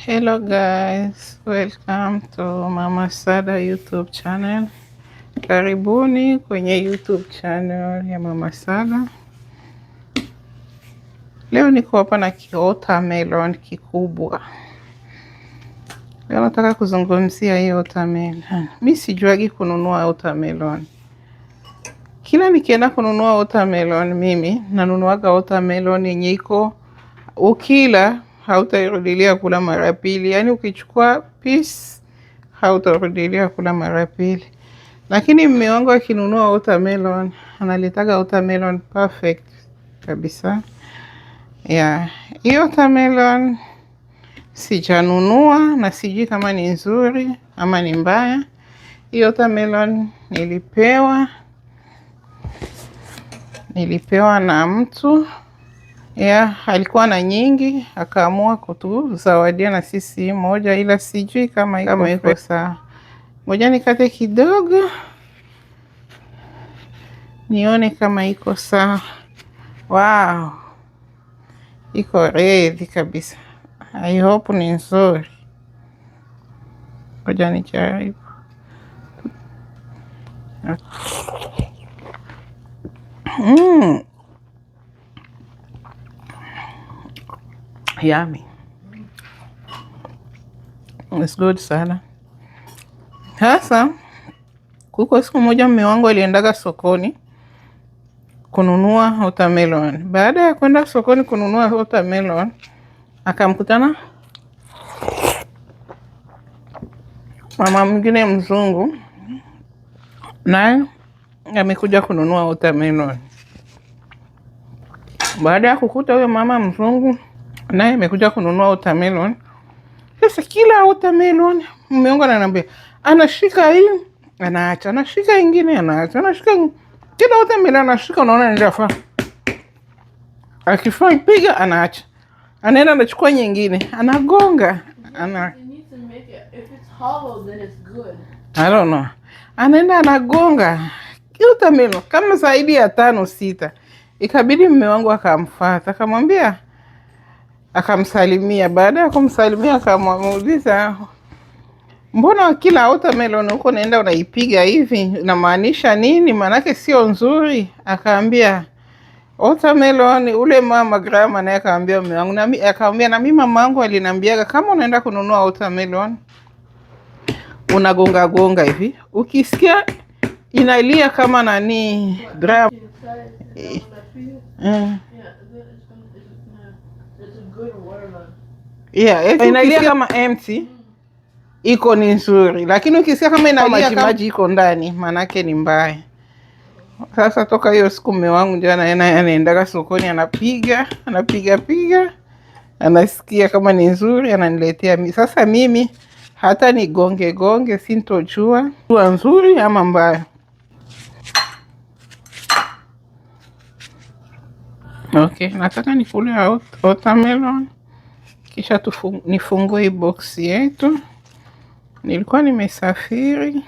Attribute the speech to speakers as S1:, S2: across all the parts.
S1: Hello guys, welcome to Mama Sada YouTube channel. Karibuni kwenye YouTube channel ya Mama Sada. Leo niko hapa na watermelon kikubwa. Leo nataka kuzungumzia hii watermelon. Mimi sijuagi kununua watermelon. Kila nikienda kununua watermelon, mimi nanunuaga watermelon yenye iko ukila hautairudilia kula mara pili. Yaani ukichukua piece hautarudilia kula mara pili. Lakini mume wangu akinunua watermelon, analetaga watermelon perfect kabisa. Hiyo watermelon sijanunua na sijui kama ni nzuri ama ni mbaya. Hiyo watermelon nilipewa na mtu. Alikuwa na nyingi, akaamua kutuzawadia na sisi moja, ila sijui kama iko sawa. Ngoja nikate kidogo nione kama iko sawa. Wow, iko ready kabisa. I hope ni nzuri. Ngoja nijaribu. Yummy. It's good sana. Sasa kuko siku moja mume wangu aliendaga sokoni kununua watermelon. Baada ya kwenda sokoni kununua watermelon, akamkutana mama mwingine mzungu, naye amekuja kununua watermelon. Baada ya kukuta huyo mama mzungu naye amekuja kununua watermelon, sasa kila watermelon mume wangu ananiambia, anashika hii anaacha, anashika ingine anaacha, anashika kila watermelon anashika, unaona ndio akifanya piga anaacha, anaenda anachukua nyingine, anagonga I don't know. Anaenda anagonga watermelon kama zaidi ya 5-6. Ikabidi mume wangu akamfuata, akamwambia, akamsalimia. Baada ya kumsalimia akamuuliza, mbona kila watermelon huko naenda unaipiga hivi, inamaanisha nini? Maanake sio nzuri. Akaambia watermelon, ule mama grandma naye akaambia mume wangu, akamwambia na mimi mama wangu aliniambiaga kama unaenda kununua watermelon unagonga gonga hivi, ukisikia inalia kama nani grandma inalia kama empty iko ni nzuri, lakini ukisikia kama inalia maji iko ndani manake ni mbaya. Sasa toka hiyo siku mume wangu ndio anaendaga sokoni, anapiga anasikia kama ni nzuri ananiletea. Sasa mimi hata ni gonge sintojua nzuri ama mbaya. Okay, nataka nikule watermelon kisha nifungue box yetu. Nilikuwa nimesafiri.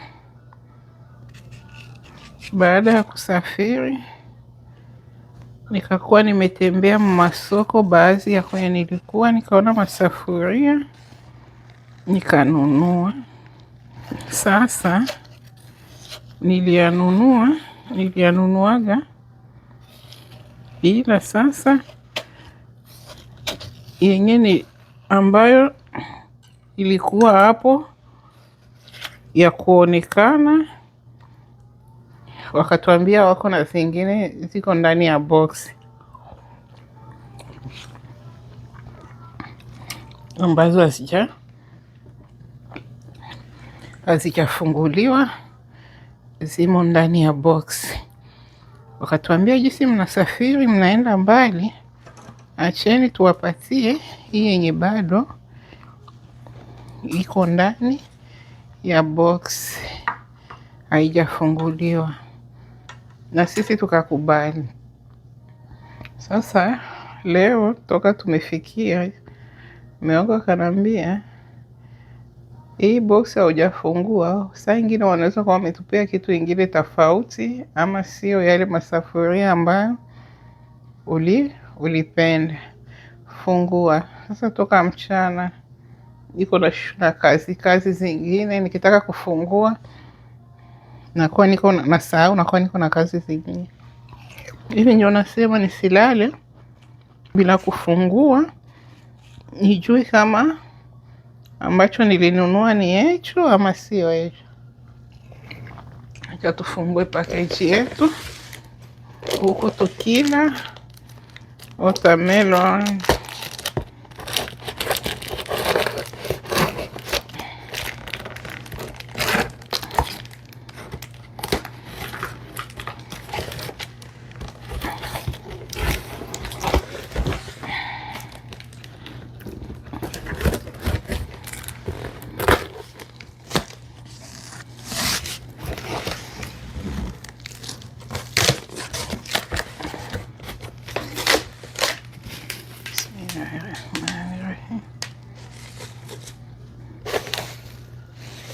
S1: Baada ya kusafiri nikakuwa nimetembea masoko, baadhi ya kwenye nilikuwa nikaona masafuria nikanunua. Sasa nilianunuaga, ila sasa yenye ambayo ilikuwa hapo ya kuonekana, wakatuambia wako na zingine ziko ndani ya box ambazo hazijafunguliwa, zimo ndani ya box. Wakatuambia jinsi mnasafiri mnaenda mbali, acheni tuwapatie hii yenye bado iko ndani ya box haijafunguliwa, na sisi tukakubali. Sasa leo toka tumefikia, mume wangu akanambia hii box haujafungua. Saa ingine wanaweza kuwa wametupea kitu ingine tofauti, ama sio yale masafuria ambayo ulipenda. Fungua. Sasa toka mchana niko na kazi zingine. Nikitaka kufungua nakuwa niko nasahau, nakuwa niko na kazi zingine. Hivi ndio nasema nisilale bila kufungua, nijue kama ambacho nilinunua ni hicho ama sio hicho. Acha tufungue package yetu. Huko tukila watermelon.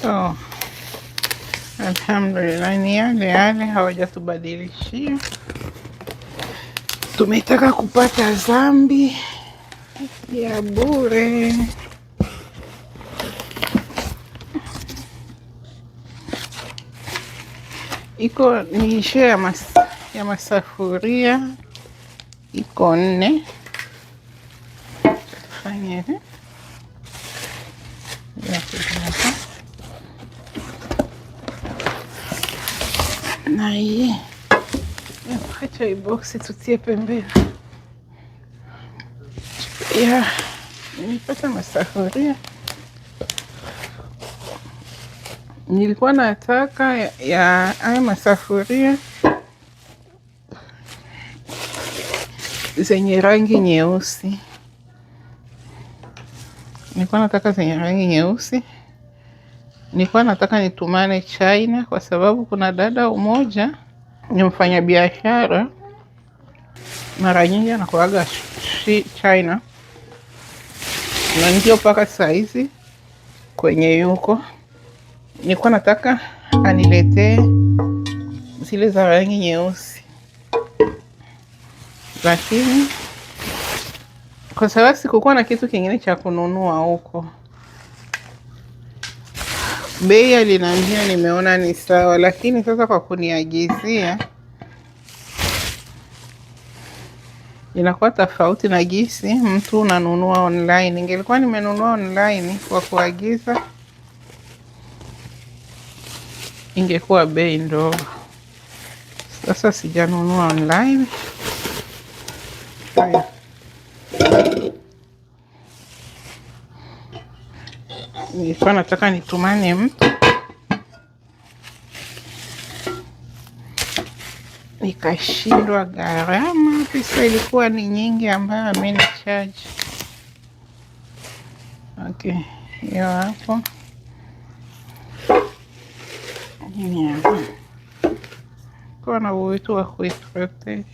S1: So, alhamdulillah, ni yale hawajatubadilishia. Tumetaka kupata zambi ya bure. Iko ni share ya masafuria iko 4. Fanye na hii acha hii boksi tutie pembeni. Nilipata masafuria. Nilikuwa nataka ya haya masafuria zenye rangi nyeusi. Nilikuwa nataka nitumane China, kwa sababu kuna dada mmoja ni mfanya biashara, mara nyingi anakuaga China, na ndio paka saizi kwenye yuko. Nilikuwa nataka aniletee zile za rangi nyeusi, lakini kwa sababu sikukuwa na kitu kingine cha kununua huko, bei aliniambia nimeona ni sawa, lakini sasa kwa kuniagizia inakuwa tofauti na jinsi mtu unanunua online. Ningelikuwa nimenunua online kwa kuagiza, ingekuwa bei ndogo. Sasa sijanunua online. Haya, nilikuwa nataka nitumane mtu, nikashindwa. Gharama pesa ilikuwa ni nyingi ambayo amenichaji. Okay, hiyo hapo. Nini hapo? Kwa na uwezo wa kuiprotect.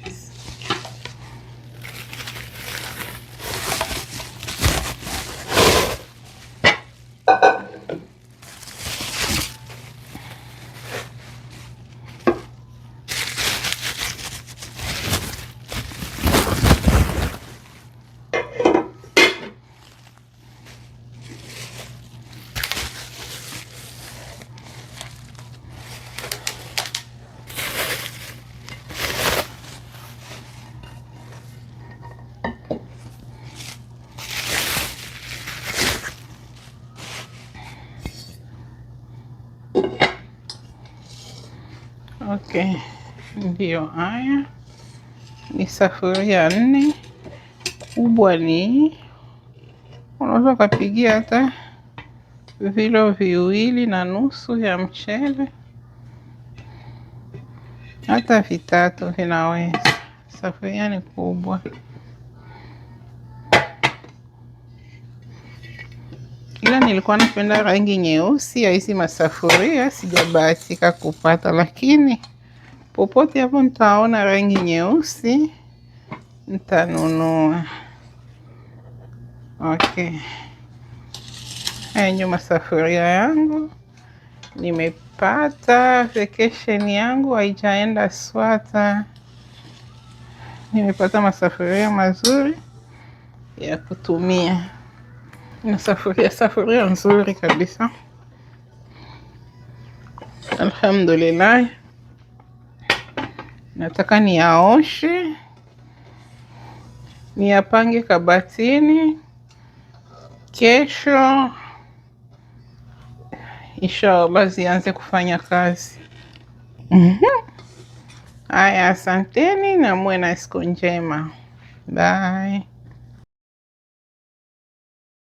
S1: Okay, ndio haya ni safuria 4. Kubwa ni unaweza ukapigia hata vilo 2.5 ya mchele, hata 3 vinaweza. Safuria ni kubwa. Ila nilikuwa napenda rangi nyeusi ya hizi masafuria, sijabahatika kupata, lakini popote hapo nitaona rangi nyeusi nitanunua. Okay, haya ndio masafuria yangu. Nimepata vacation yangu haijaenda swata. Nimepata masafuria mazuri ya kutumia. na safuria nzuri kabisa. Alhamdulillah, nataka niyaoshe, niyapange kabatini. Kesho inshallah zianze kufanya kazi. Haya, asanteni na muwe na siku njema. Bye.